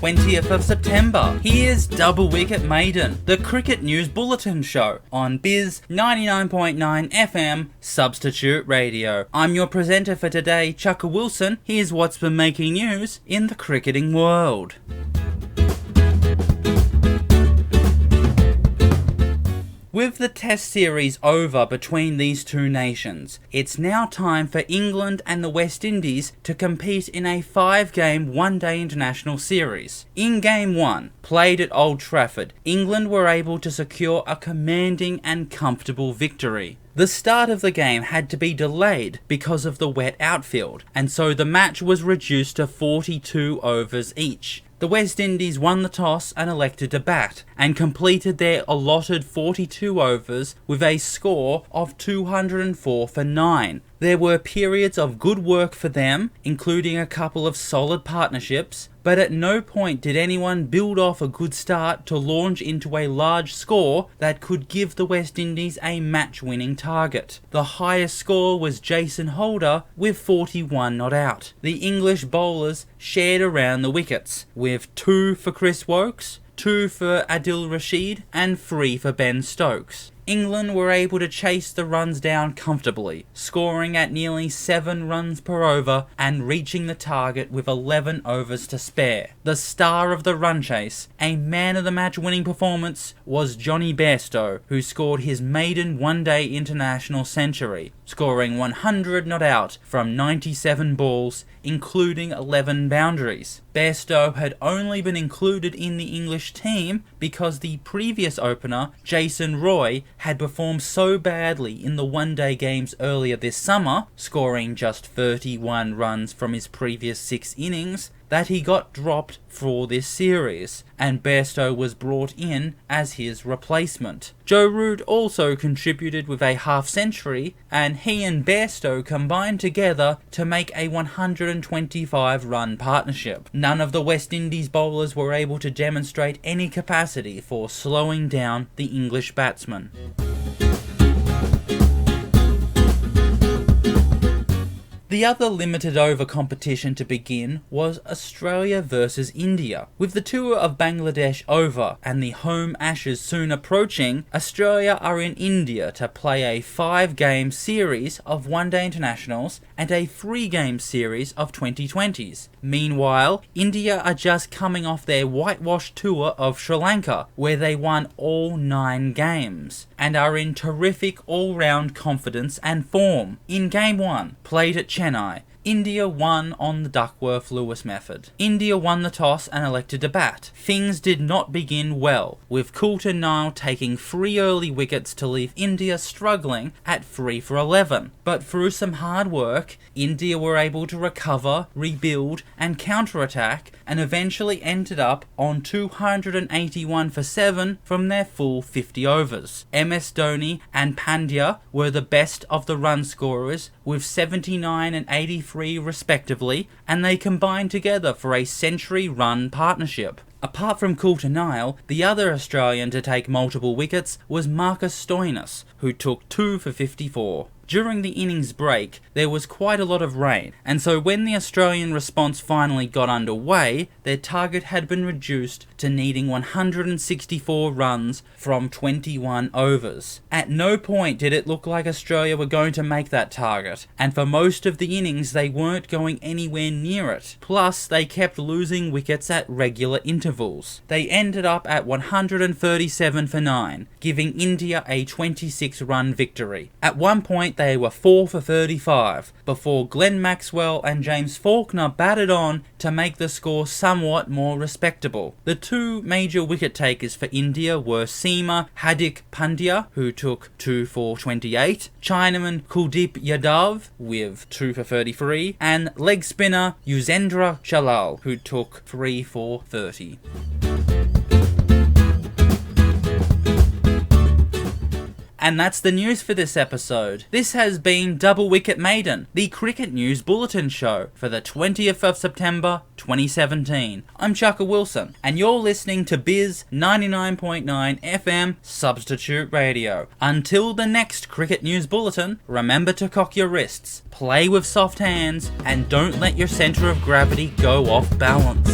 20th of September. Here's Double Wicket Maiden, the cricket news bulletin show on Biz 99.9 FM Substitute Radio. I'm your presenter for today, Chucka Wilson. Here's what's been making news in the cricketing world. With the Test series over between these two nations, it's now time for England and the West Indies to compete in a 5-game one-day international series. In Game 1, played at Old Trafford, England were able to secure a commanding and comfortable victory. The start of the game had to be delayed because of the wet outfield, and so the match was reduced to 42 overs each. The West Indies won the toss and elected to bat, and completed their allotted 42 overs with a score of 204 for 9. There were periods of good work for them, including a couple of solid partnerships, but at no point did anyone build off a good start to launch into a large score that could give the West Indies a match-winning target. The highest score was Jason Holder with 41 not out. The English bowlers shared around the wickets, with 2 for Chris Woakes, 2 for Adil Rashid, and 3 for Ben Stokes. England were able to chase the runs down comfortably, scoring at nearly 7 runs per over and reaching the target with 11 overs to spare. The star of the run chase, a man-of-the-match winning performance, was Jonny Bairstow, who scored his maiden one-day international century, scoring 100 not out from 97 balls, including 11 boundaries. Bairstow had only been included in the English team because the previous opener, Jason Roy, had performed so badly in the one-day games earlier this summer, scoring just 31 runs from his previous 6 innings, that he got dropped for this series, and Bairstow was brought in as his replacement. Joe Root also contributed with a half-century, and he and Bairstow combined together to make a 125-run partnership. None of the West Indies bowlers were able to demonstrate any capacity for slowing down the English batsmen. The other limited over competition to begin was Australia versus India. With the tour of Bangladesh over and the home Ashes soon approaching, Australia are in India to play a 5-game series of one-day internationals and a 3-game series of 2020s. Meanwhile, India are just coming off their whitewash tour of Sri Lanka, where they won all 9 games, and are in terrific all-round confidence and form. In Game 1, played at Chennai, India won on the Duckworth-Lewis method. India won the toss and elected to bat. Things did not begin well, with Coulter Nile taking 3 early wickets to leave India struggling at 3 for 11. But through some hard work, India were able to recover, rebuild and counter-attack, and eventually ended up on 281 for 7 from their full 50 overs. MS Dhoni and Pandya were the best of the run scorers, with 79 and 83 respectively, and they combined together for a century-run partnership. Apart from Coulter Nile, the other Australian to take multiple wickets was Marcus Stoinis, who took 2 for 54. During the innings break, there was quite a lot of rain, and so when the Australian response finally got underway, their target had been reduced to needing 164 runs from 21 overs. At no point did it look like Australia were going to make that target, and for most of the innings they weren't going anywhere near it. Plus, they kept losing wickets at regular intervals. They ended up at 137 for 9, giving India a 26-run victory. At one point, they were 4 for 35, before Glenn Maxwell and James Faulkner batted on to make the score somewhat more respectable. The 2 major wicket takers for India were Seamer Hardik Pandya, who took 2 for 28, Chinaman Kuldeep Yadav with 2 for 33, and leg spinner Yuzvendra Chahal, who took 3 for 30. And that's the news for this episode. This has been Double Wicket Maiden, the cricket news bulletin show for the 20th of September 2017. I'm Chucka Wilson, and you're listening to Biz 99.9 FM Substitute Radio. Until the next cricket news bulletin, remember to cock your wrists, play with soft hands, and don't let your centre of gravity go off balance.